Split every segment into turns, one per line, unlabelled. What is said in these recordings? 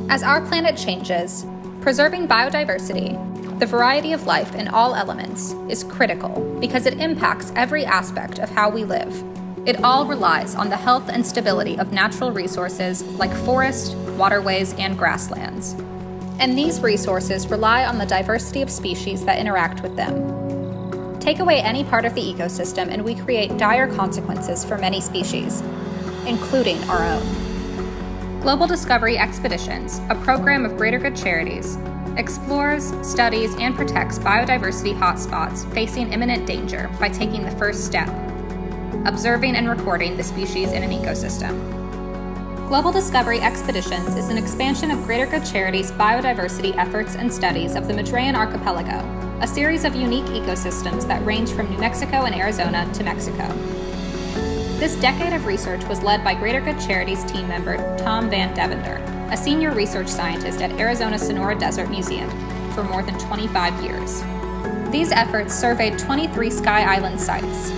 As our planet changes, preserving biodiversity, the variety of life in all elements, is critical because it impacts every aspect of how we live. It all relies on the health and stability of natural resources like forest, waterways, and grasslands. And these resources rely on the diversity of species that interact with them. Take away any part of the ecosystem and we create dire consequences for many species, including our own. Global Discovery Expeditions, a program of Greater Good Charities, explores, studies, and protects biodiversity hotspots facing imminent danger by taking the first step: observing and recording the species in an ecosystem. Global Discovery Expeditions is an expansion of Greater Good Charities' biodiversity efforts and studies of the Madrean Archipelago, a series of unique ecosystems that range from New Mexico and Arizona to Mexico. This decade of research was led by Greater Good Charities team member Tom Van Devender, a senior research scientist at Arizona Sonora Desert Museum for more than 25 years. These efforts surveyed 23 Sky Island sites,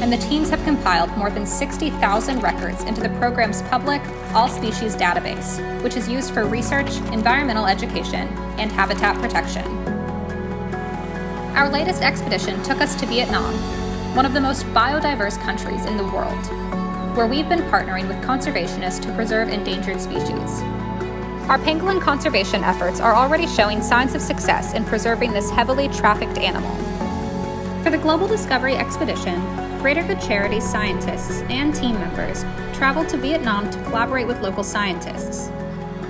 and the teams have compiled more than 60,000 records into the program's public all-species database, which is used for research, environmental education, and habitat protection. Our latest expedition took us to Vietnam, one of the most biodiverse countries in the world, where we've been partnering with conservationists to preserve endangered species. Our pangolin conservation efforts are already showing signs of success in preserving this heavily trafficked animal. For the Global Discovery Expedition, Greater Good Charities scientists and team members traveled to Vietnam to collaborate with local scientists.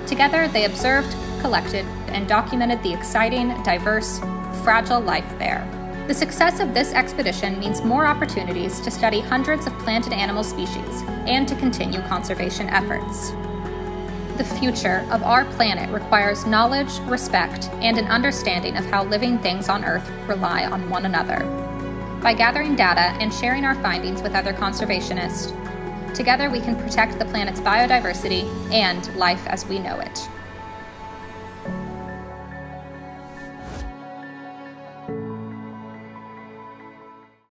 Together, they observed, collected, and documented the exciting, diverse, fragile life there. The success of this expedition means more opportunities to study hundreds of plant and animal species and to continue conservation efforts. The future of our planet requires knowledge, respect, and an understanding of how living things on Earth rely on one another. By gathering data and sharing our findings with other conservationists, together we can protect the planet's biodiversity and life as we know it.